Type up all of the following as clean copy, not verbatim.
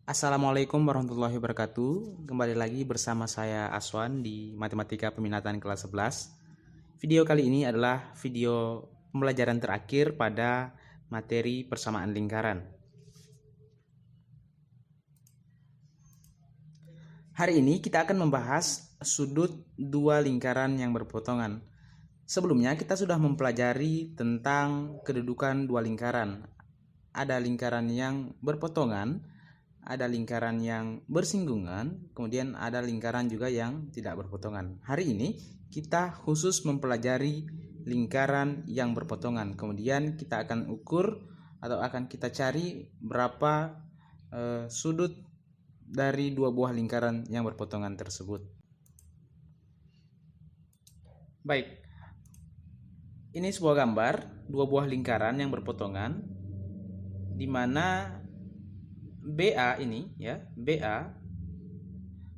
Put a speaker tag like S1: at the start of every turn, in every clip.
S1: Assalamualaikum warahmatullahi wabarakatuh. Kembali lagi bersama saya Aswan di Matematika Peminatan kelas 11. Video kali ini adalah video pembelajaran terakhir pada materi persamaan lingkaran. Hari ini kita akan membahas sudut dua lingkaran yang berpotongan. Sebelumnya kita sudah mempelajari tentang kedudukan dua lingkaran. Ada lingkaran yang berpotongan, ada lingkaran yang bersinggungan, kemudian ada lingkaran juga yang tidak berpotongan. Hari ini kita khusus mempelajari lingkaran yang berpotongan. Kemudian kita akan ukur atau akan kita cari berapa sudut dari dua buah lingkaran yang berpotongan tersebut. Baik, ini sebuah gambar dua buah lingkaran yang berpotongan, di mana BA ini ya, BA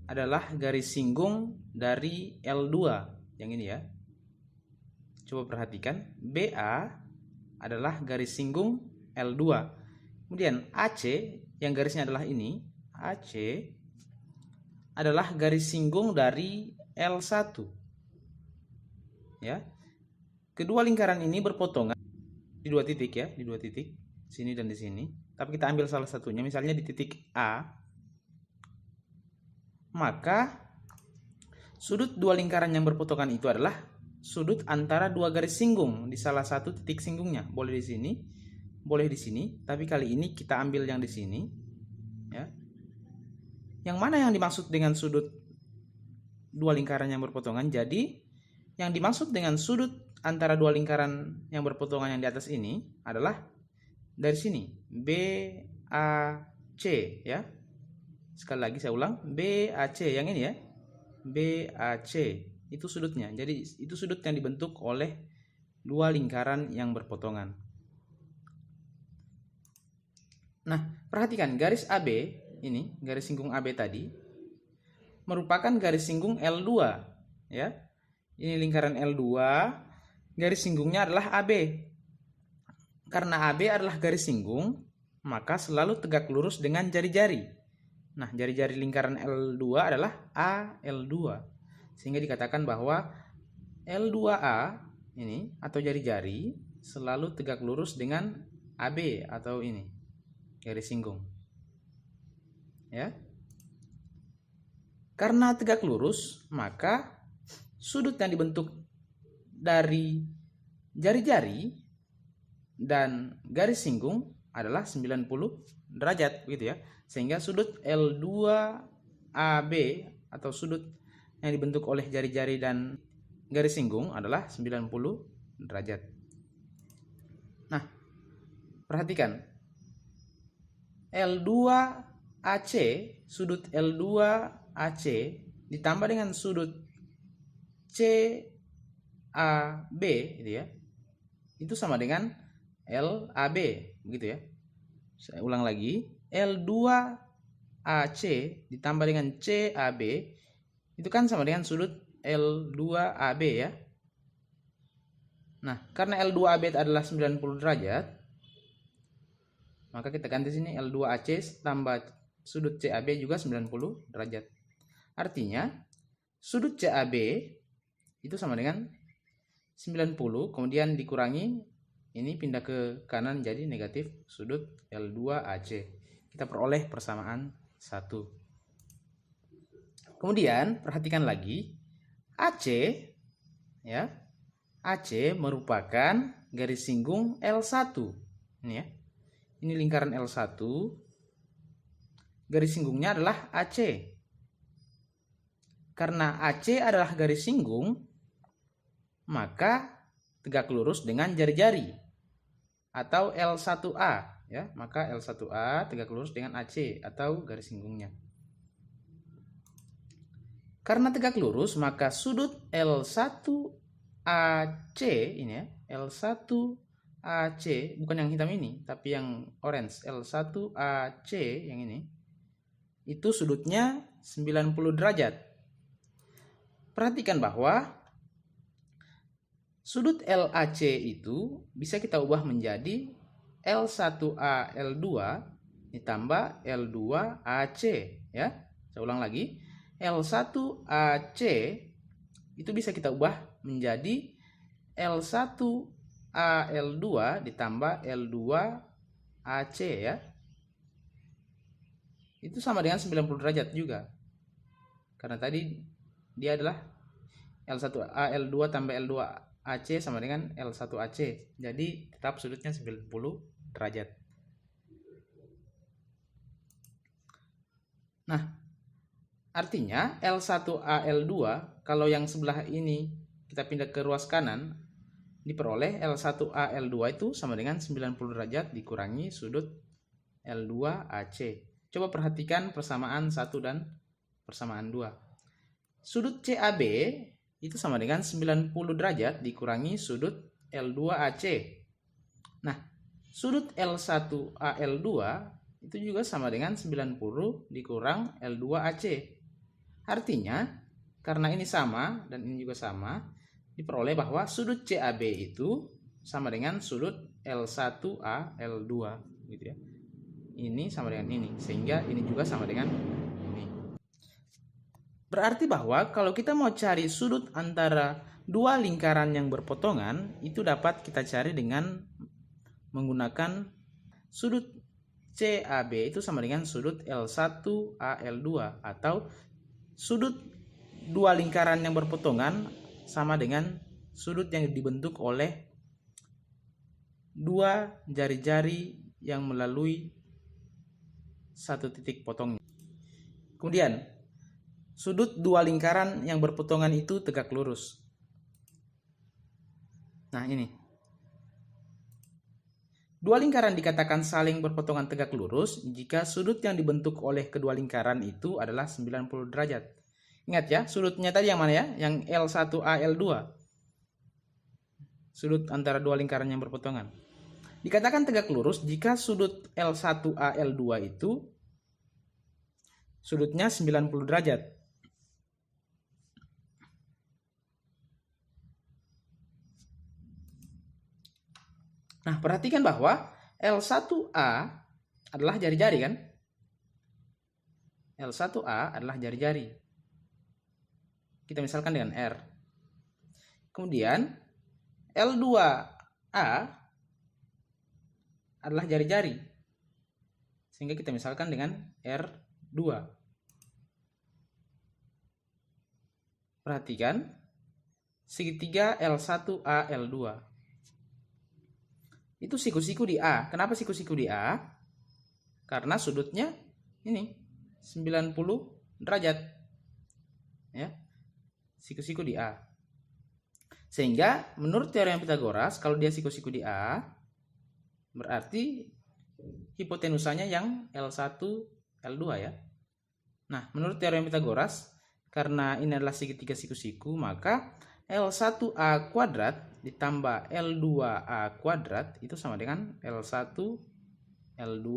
S1: adalah garis singgung dari L2 yang ini ya. Coba perhatikan, BA adalah garis singgung L2. Kemudian AC yang garisnya adalah ini, AC adalah garis singgung dari L1. Ya. Kedua lingkaran ini berpotongan di dua titik ya, di dua titik, sini dan di sini. Tapi kita ambil salah satunya, misalnya di titik A, maka sudut dua lingkaran yang berpotongan itu adalah sudut antara dua garis singgung di salah satu titik singgungnya. Boleh di sini, boleh di sini, tapi kali ini kita ambil yang di sini ya. Yang mana yang dimaksud dengan sudut dua lingkaran yang berpotongan? Jadi yang dimaksud dengan sudut antara dua lingkaran yang berpotongan yang di atas ini adalah dari sini, BAC ya. Sekali lagi saya ulang, BAC yang ini ya. BAC itu sudutnya. Jadi itu sudut yang dibentuk oleh dua lingkaran yang berpotongan. Nah, perhatikan garis AB ini, garis singgung AB tadi merupakan garis singgung L2 ya. Ini lingkaran L2, garis singgungnya adalah AB. Karena AB adalah garis singgung, maka selalu tegak lurus dengan jari-jari. Nah, jari-jari lingkaran L2 adalah AL2. Sehingga dikatakan bahwa L2A ini atau jari-jari selalu tegak lurus dengan AB atau ini, garis singgung. Ya. Karena tegak lurus, maka sudut yang dibentuk dari jari-jari dan garis singgung adalah 90 derajat begitu ya. Sehingga sudut L2AB atau sudut yang dibentuk oleh jari-jari dan garis singgung adalah 90 derajat. Nah, perhatikan. L2AC, sudut L2AC ditambah dengan sudut CAB gitu ya. Itu sama dengan LAB begitu ya. Saya ulang lagi, L2AC ditambah dengan CAB itu kan sama dengan sudut L2AB ya. Nah, karena L2AB adalah 90 derajat, maka kita ganti sini L2AC tambah sudut CAB juga 90 derajat. Artinya sudut CAB itu sama dengan 90, kemudian dikurangi, ini pindah ke kanan jadi negatif sudut L2AC. Kita peroleh persamaan 1. Kemudian perhatikan lagi, AC ya. AC merupakan garis singgung L1. Ini ya. Ini lingkaran L1. Garis singgungnya adalah AC. Karena AC adalah garis singgung, maka tegak lurus dengan jari-jari atau L1A ya, maka L1A tegak lurus dengan AC atau garis singgungnya. Karena tegak lurus, maka sudut L1AC ini ya, L1AC bukan yang hitam ini, tapi yang orange, L1AC yang ini, itu sudutnya 90 derajat. Perhatikan bahwa sudut LAC itu bisa kita ubah menjadi L1A L2 ditambah L2AC ya. Saya ulang lagi. L1AC itu bisa kita ubah menjadi L1AL2 ditambah L2AC ya. Itu sama dengan 90 derajat juga. Karena tadi dia adalah L1AL2 tambah L2AC sama dengan L1AC. Jadi tetap sudutnya 90 derajat. Nah, artinya L1AL2 kalau yang sebelah ini kita pindah ke ruas kanan, diperoleh L1AL2 itu sama dengan 90 derajat dikurangi sudut L2AC. Coba perhatikan persamaan 1 dan persamaan 2. Sudut CAB itu sama dengan 90 derajat dikurangi sudut L2AC. Nah, sudut L1AL2 itu juga sama dengan 90 dikurang L2AC. Artinya, karena ini sama dan ini juga sama, diperoleh bahwa sudut CAB itu sama dengan sudut L1AL2 gitu ya. Ini sama dengan ini, sehingga ini juga sama dengan ini. Berarti bahwa kalau kita mau cari sudut antara dua lingkaran yang berpotongan, itu dapat kita cari dengan menggunakan sudut CAB itu sama dengan sudut L1AL2, atau sudut dua lingkaran yang berpotongan sama dengan sudut yang dibentuk oleh dua jari-jari yang melalui satu titik potongnya. Kemudian sudut dua lingkaran yang berpotongan itu tegak lurus. Nah, ini dua lingkaran dikatakan saling berpotongan tegak lurus jika sudut yang dibentuk oleh kedua lingkaran itu adalah 90 derajat. Ingat ya, sudutnya tadi yang mana ya? Yang L1AL2. Sudut antara dua lingkaran yang berpotongan dikatakan tegak lurus jika sudut L1AL2 itu sudutnya 90 derajat. Nah, perhatikan bahwa L1A adalah jari-jari kan? L1A adalah jari-jari. Kita misalkan dengan R. Kemudian L2A adalah jari-jari, sehingga kita misalkan dengan R2. Perhatikan segitiga L1AL2 itu siku-siku di A. Kenapa siku-siku di A? Karena sudutnya ini 90 derajat ya, siku-siku di A. Sehingga menurut teorem Pitagoras, kalau dia siku-siku di A, berarti hipotenusanya yang L1 L2 ya. Nah, menurut teorem Pitagoras, karena ini adalah segitiga siku-siku, maka L1A kuadrat ditambah L2A kuadrat itu sama dengan L1 L2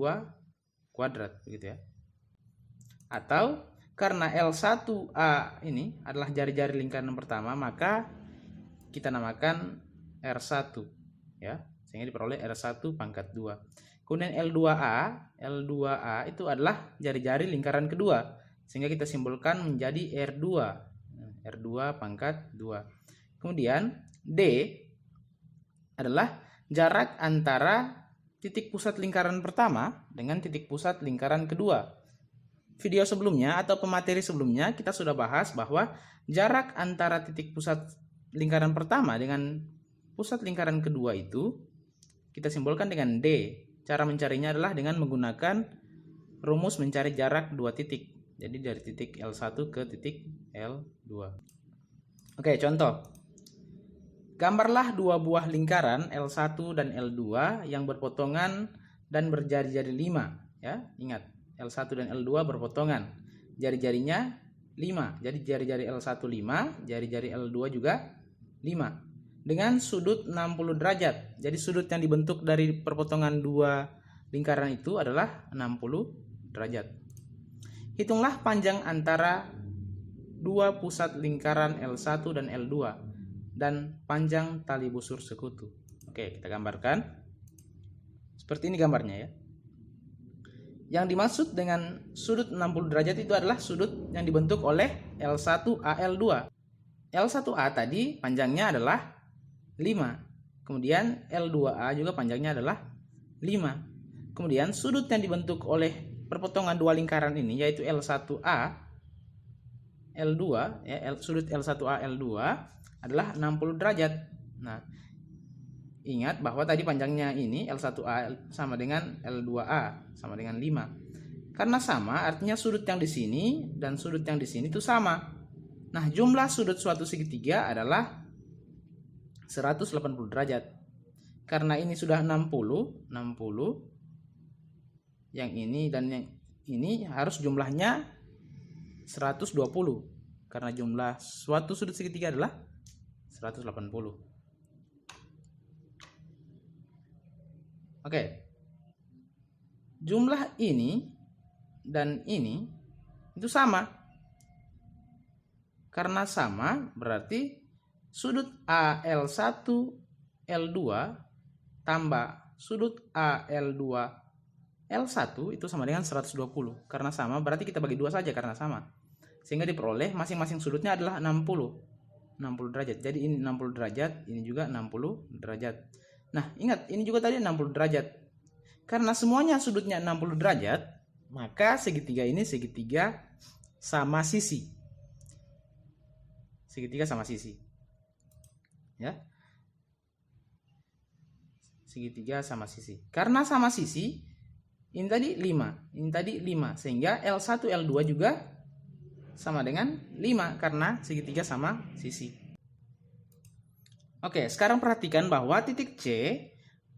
S1: kuadrat begitu ya. Atau karena L1A ini adalah jari-jari lingkaran pertama, maka kita namakan R1 ya, sehingga diperoleh R1 pangkat 2. Kemudian L2A itu adalah jari-jari lingkaran kedua, sehingga kita simbolkan menjadi R2 pangkat 2. Kemudian D adalah jarak antara titik pusat lingkaran pertama dengan titik pusat lingkaran kedua. Video sebelumnya atau pemateri sebelumnya kita sudah bahas bahwa jarak antara titik pusat lingkaran pertama dengan pusat lingkaran kedua itu kita simbolkan dengan D. Cara mencarinya adalah dengan menggunakan rumus mencari jarak dua titik. Jadi dari titik L1 ke titik L2. Oke, contoh. Gambarlah dua buah lingkaran L1 dan L2 yang berpotongan dan berjari-jari 5. Ya, ingat, L1 dan L2 berpotongan. Jari-jarinya 5. Jadi jari-jari L1 5, jari-jari L2 juga 5. Dengan sudut 60 derajat. Jadi sudut yang dibentuk dari perpotongan dua lingkaran itu adalah 60 derajat. Hitunglah panjang antara dua pusat lingkaran L1 dan L2 dan panjang tali busur sekutu. Oke, kita gambarkan. Seperti ini gambarnya ya. Yang dimaksud dengan sudut 60 derajat itu adalah sudut yang dibentuk oleh L1A L2. L1A tadi panjangnya adalah 5. Kemudian L2A juga panjangnya adalah 5. Kemudian sudut yang dibentuk oleh perpotongan dua lingkaran ini yaitu L1A L2 ya, sudut L1A L2 adalah 60 derajat. Nah, ingat bahwa tadi panjangnya ini L1A sama dengan L2A sama dengan 5. Karena sama artinya sudut yang di sini dan sudut yang di sini itu sama. Nah, jumlah sudut suatu segitiga adalah 180 derajat. Karena ini sudah 60, yang ini dan yang ini harus jumlahnya 120. Karena jumlah suatu sudut segitiga adalah 180. Oke. Jumlah ini dan ini itu sama. Karena sama berarti sudut AL1 L2 tambah sudut AL2 L1 itu sama dengan 120. Karena sama berarti kita bagi 2 saja karena sama. Sehingga diperoleh masing-masing sudutnya adalah 60 derajat. Jadi ini 60 derajat, ini juga 60 derajat. Nah, ingat ini juga tadi 60 derajat. Karena semuanya sudutnya 60 derajat, maka segitiga ini segitiga sama sisi. Segitiga sama sisi. Ya. Segitiga sama sisi. Karena sama sisi, ini tadi 5, ini tadi 5, sehingga L1 L2 juga sama dengan 5 karena segitiga sama sisi. Oke, sekarang perhatikan bahwa titik C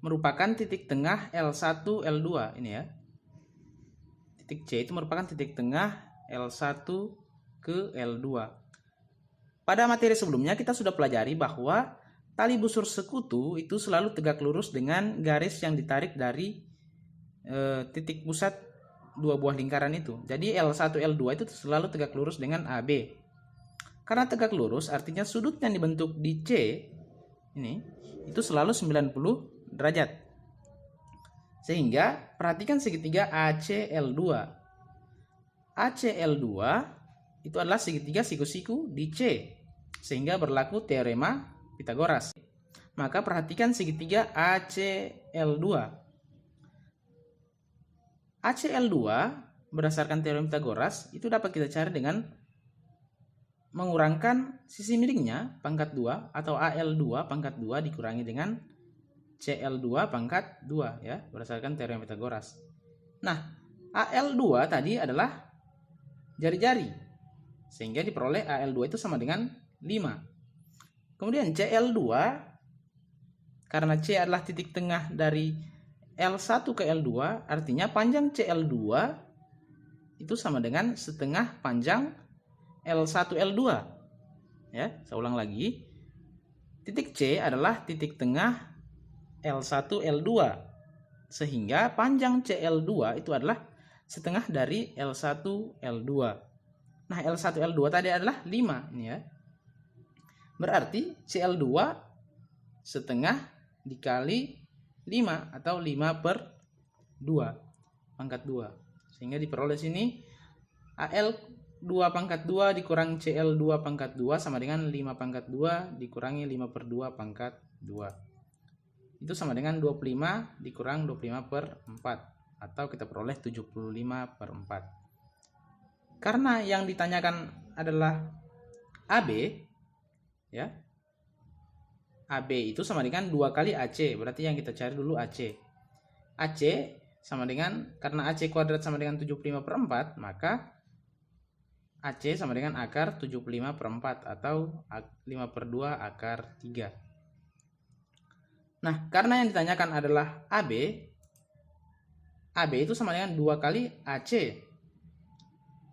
S1: merupakan titik tengah L1 L2 ini ya. Titik C itu merupakan titik tengah L1 ke L2. Pada materi sebelumnya kita sudah pelajari bahwa tali busur sekutu itu selalu tegak lurus dengan garis yang ditarik dari titik pusat dua buah lingkaran itu. Jadi L1 L2 itu selalu tegak lurus dengan AB. Karena tegak lurus artinya sudut yang dibentuk di C ini itu selalu 90 derajat. Sehingga perhatikan segitiga ACL2. ACL2 itu adalah segitiga siku-siku di C. Sehingga berlaku teorema Pitagoras. Maka perhatikan segitiga ACL2. ACL2 berdasarkan teorema Pitagoras itu dapat kita cari dengan mengurangkan sisi miringnya pangkat 2 atau AL2 pangkat 2 dikurangi dengan CL2 pangkat 2 ya, berdasarkan teorema Pitagoras. Nah, AL2 tadi adalah jari-jari. Sehingga diperoleh AL2 itu sama dengan 5. Kemudian CL2 karena C adalah titik tengah dari L1 ke L2, artinya panjang CL2 itu sama dengan setengah panjang L1 L2. Ya, saya ulang lagi. Titik C adalah titik tengah L1 L2. Sehingga panjang CL2 itu adalah setengah dari L1 L2. Nah, L1 L2 tadi adalah 5 ini ya. Berarti CL2 setengah dikali 5 atau 5 per 2 pangkat 2. Sehingga diperoleh sini AL2 pangkat 2 dikurangi CL2 pangkat 2 sama dengan 5 pangkat 2 dikurangi 5 per 2 pangkat 2. Itu sama dengan 25 dikurang 25 per 4. Atau kita peroleh 75 per 4. Karena yang ditanyakan adalah AB ya. AB itu sama dengan 2 kali AC. Berarti yang kita cari dulu AC. AC sama dengan, karena AC kuadrat sama dengan 75 per 4, maka AC sama dengan akar 75 per 4 atau 5 per 2 akar 3. Nah, karena yang ditanyakan adalah AB, AB itu sama dengan 2 kali AC.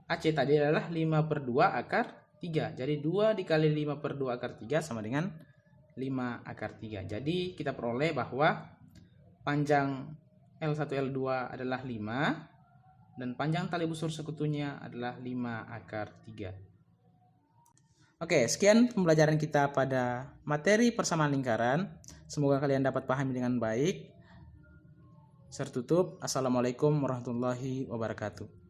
S1: AC tadi adalah 5 per 2 akar 3. Jadi 2 dikali 5 per 2 akar 3 sama dengan 5 akar 3. Jadi kita peroleh bahwa panjang L1 L2 adalah 5 dan panjang tali busur sekutunya adalah 5 akar 3. Oke, sekian pembelajaran kita pada materi persamaan lingkaran. Semoga kalian dapat pahami dengan baik. Saya tutup. Assalamualaikum warahmatullahi wabarakatuh.